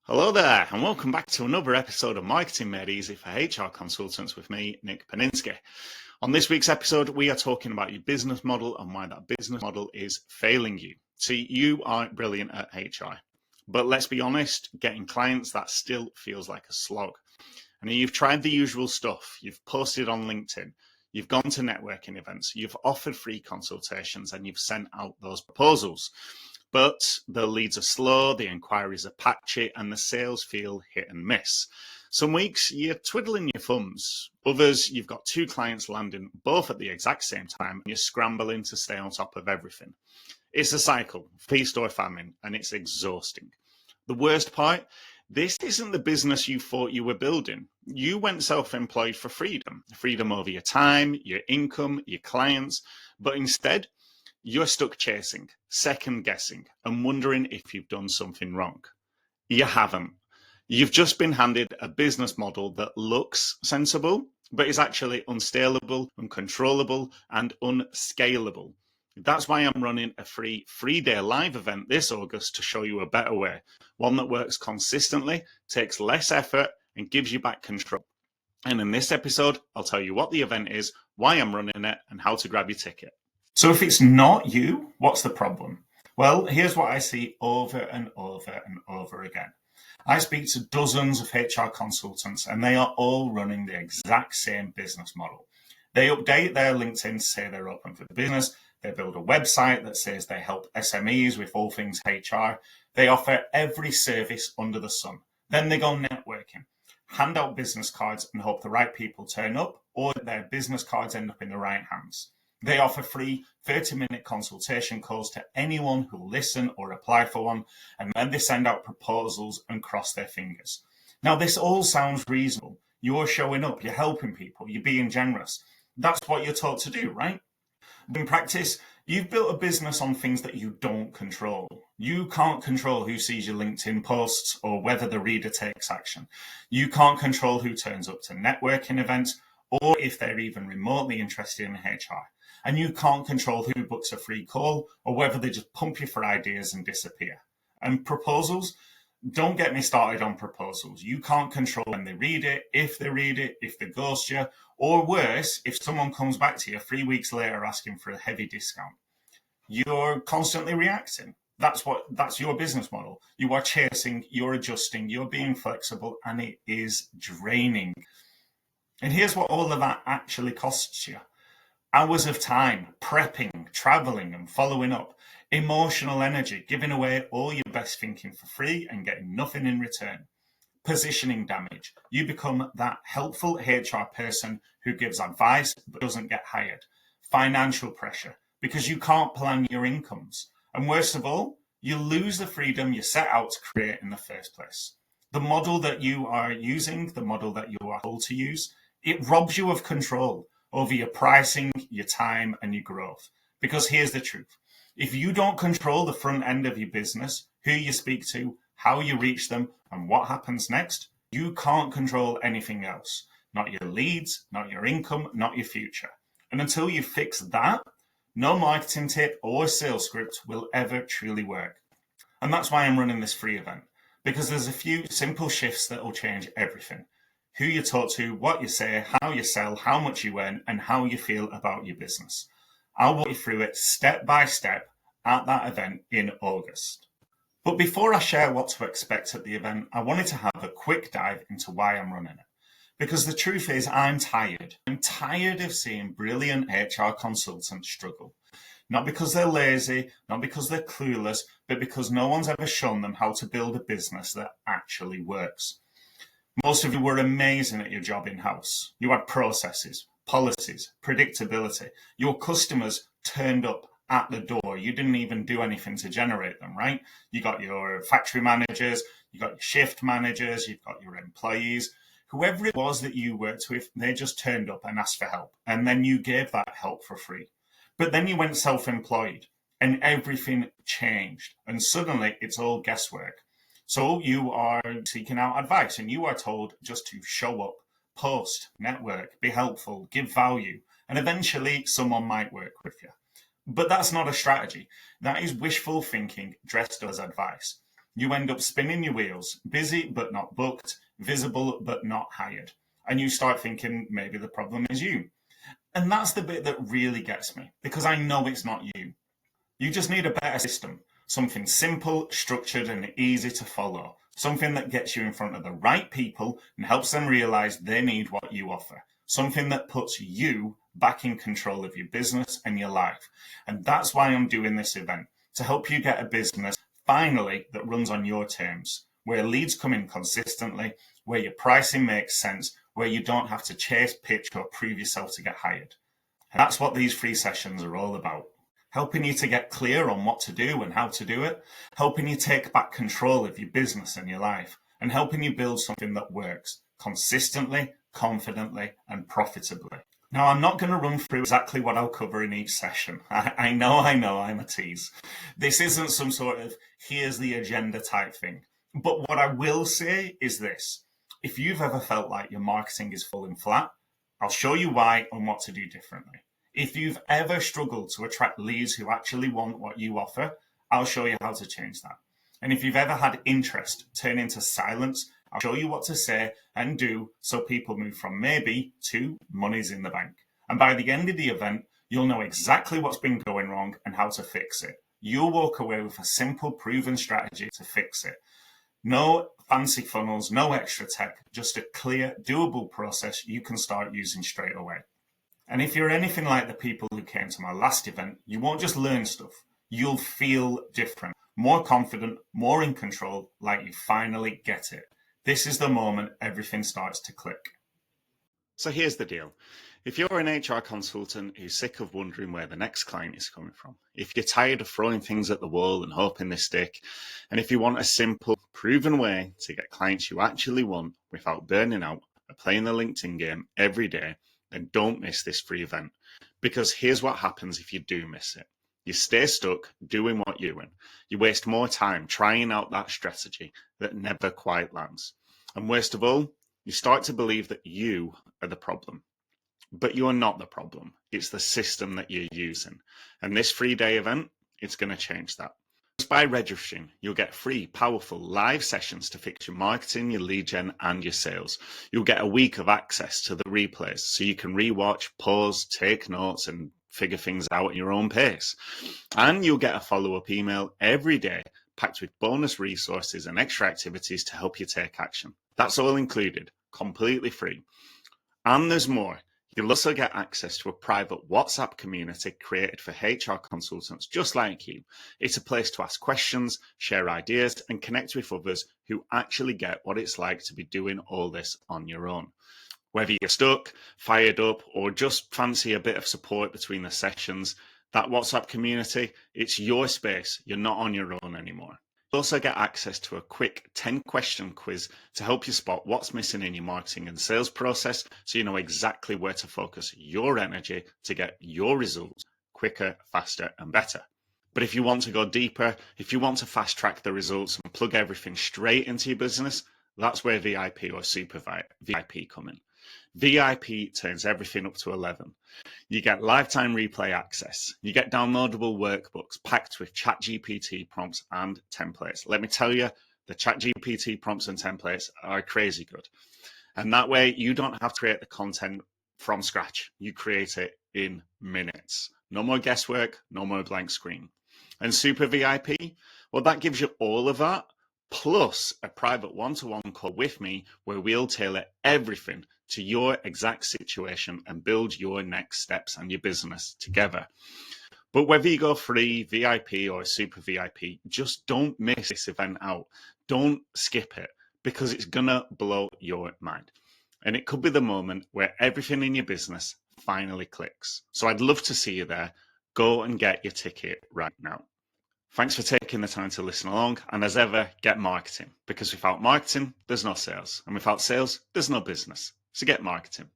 Hello there, and welcome back to another episode of Marketing Made Easy for HR Consultants with me, Nick Paninsky. On this week's episode, we are talking about your business model and why that business model is failing you. See, you are brilliant at HR, but let's be honest, getting clients, that still feels like a slog. And you've tried the usual stuff. You've posted on LinkedIn, you've gone to networking events, you've offered free consultations, and you've sent out those proposals. But the leads are slow, the inquiries are patchy, and the sales feel hit and miss. Some weeks you're twiddling your thumbs. Others, you've got two clients landing both at the exact same time, and you're scrambling to stay on top of everything. It's a cycle, feast or famine, and it's exhausting. The worst part, this isn't the business you thought you were building. You went self-employed for freedom over your time, your income, your clients, but instead, you're stuck chasing, second guessing, and wondering if you've done something wrong. You haven't. You've just been handed a business model that looks sensible, but is actually unscalable, uncontrollable, and unscalable. That's why I'm running a free 3-day live event this August to show you a better way, one that works consistently, takes less effort, and gives you back control. And in this episode, I'll tell you what the event is, why I'm running it, and how to grab your ticket. So if it's not you, what's the problem? Well, here's what I see over and over and over again. I speak to dozens of HR consultants, and they are all running the exact same business model. They update their LinkedIn to say they're open for business. They build a website that says they help SMEs with all things HR. They offer every service under the sun. Then they go networking, hand out business cards and hope the right people turn up, or that their business cards end up in the right hands. They offer free 30-minute consultation calls to anyone who'll listen or apply for one, and then they send out proposals and cross their fingers. Now, this all sounds reasonable. You're showing up, you're helping people, you're being generous. That's what you're taught to do, right? In practice, you've built a business on things that you don't control. You can't control who sees your LinkedIn posts or whether the reader takes action. You can't control who turns up to networking events or if they're even remotely interested in HR. And you can't control who books a free call or whether they just pump you for ideas and disappear. And proposals, don't get me started on proposals. You can't control when they read it, if they ghost you, or worse, if someone comes back to you 3 weeks later asking for a heavy discount. You're constantly reacting. That's your business model. You are chasing, you're adjusting, you're being flexible, and it is draining. And here's what all of that actually costs you. Hours of time, prepping, traveling and following up, emotional energy, giving away all your best thinking for free and getting nothing in return. Positioning damage. You become that helpful HR person who gives advice but doesn't get hired. Financial pressure, because you can't plan your incomes. And worst of all, you lose the freedom you set out to create in the first place. The model that you are using, the model that you are told to use, it robs you of control over your pricing, your time, and your growth. Because here's the truth. If you don't control the front end of your business, who you speak to, how you reach them, and what happens next, you can't control anything else. Not your leads, not your income, not your future. And until you fix that, no marketing tip or sales script will ever truly work. And that's why I'm running this free event. Because there's a few simple shifts that will change everything. Who you talk to, what you say, how you sell, how much you earn, and how you feel about your business. I'll walk you through it step by step at that event in August. But before I share what to expect at the event, I wanted to have a quick dive into why I'm running it. Because the truth is, I'm tired. I'm tired of seeing brilliant HR consultants struggle. Not because they're lazy, not because they're clueless, but because no one's ever shown them how to build a business that actually works. Most of you were amazing at your job in-house. You had processes, policies, predictability. Your customers turned up at the door. You didn't even do anything to generate them, right? You got your factory managers, you got your shift managers, you've got your employees. Whoever it was that you worked with, they just turned up and asked for help. And then you gave that help for free. But then you went self-employed and everything changed. And suddenly it's all guesswork. So you are seeking out advice and you are told just to show up, post, network, be helpful, give value, and eventually someone might work with you. But that's not a strategy. That is wishful thinking dressed as advice. You end up spinning your wheels, busy but not booked, visible but not hired. And you start thinking maybe the problem is you. And that's the bit that really gets me, because I know it's not you. You just need a better system, something simple, structured, and easy to follow, something that gets you in front of the right people and helps them realize they need what you offer, something that puts you back in control of your business and your life. And that's why I'm doing this event, to help you get a business finally that runs on your terms, where leads come in consistently, where your pricing makes sense, where you don't have to chase, pitch, or prove yourself to get hired. And that's what these free sessions are all about. Helping you to get clear on what to do and how to do it, helping you take back control of your business and your life, and helping you build something that works consistently, confidently, and profitably. Now, I'm not going to run through exactly what I'll cover in each session. I know, I'm a tease. This isn't some sort of here's the agenda type thing. But what I will say is this. If you've ever felt like your marketing is falling flat, I'll show you why and what to do differently. If you've ever struggled to attract leads who actually want what you offer, I'll show you how to change that. And if you've ever had interest turn into silence, I'll show you what to say and do so people move from maybe to money's in the bank. And by the end of the event, you'll know exactly what's been going wrong and how to fix it. You'll walk away with a simple, proven strategy to fix it. No fancy funnels, no extra tech, just a clear, doable process you can start using straight away. And if you're anything like the people who came to my last event, you won't just learn stuff. You'll feel different, more confident, more in control, like you finally get it. This is the moment everything starts to click. So here's the deal. If you're an HR consultant who's sick of wondering where the next client is coming from, if you're tired of throwing things at the wall and hoping they stick, and if you want a simple, proven way to get clients you actually want without burning out or playing the LinkedIn game every day, then don't miss this free event. Because here's what happens if you do miss it. You stay stuck doing what you're doing. You waste more time trying out that strategy that never quite lands. And worst of all, you start to believe that you are the problem. But you're not the problem. It's the system that you're using. And this 3-day event, it's going to change that. Just by registering, you'll get free, powerful live sessions to fix your marketing, your lead gen, and your sales. You'll get a week of access to the replays so you can rewatch, pause, take notes, and figure things out at your own pace. And you'll get a follow-up email every day packed with bonus resources and extra activities to help you take action. That's all included, completely free. And there's more. You'll also get access to a private WhatsApp community created for HR consultants just like you. It's a place to ask questions, share ideas, and connect with others who actually get what it's like to be doing all this on your own. Whether you're stuck, fired up, or just fancy a bit of support between the sessions, that WhatsApp community, it's your space. You're not on your own anymore. You'll also get access to a quick 10-question quiz to help you spot what's missing in your marketing and sales process so you know exactly where to focus your energy to get your results quicker, faster, and better. But if you want to go deeper, if you want to fast track the results and plug everything straight into your business, that's where VIP or Super VIP come in. VIP turns everything up to 11. You get lifetime replay access. You get downloadable workbooks packed with ChatGPT prompts and templates. Let me tell you, the ChatGPT prompts and templates are crazy good. And that way, you don't have to create the content from scratch. You create it in minutes. No more guesswork, no more blank screen. And Super VIP, well, that gives you all of that, plus a private one-to-one call with me where we'll tailor everything to your exact situation and build your next steps and your business together. But whether you go free, VIP, or Super VIP, just don't miss this event out. Don't skip it because it's going to blow your mind. And it could be the moment where everything in your business finally clicks. So I'd love to see you there. Go and get your ticket right now. Thanks for taking the time to listen along. And as ever, get marketing, because without marketing, there's no sales. And without sales, there's no business. So get marketing.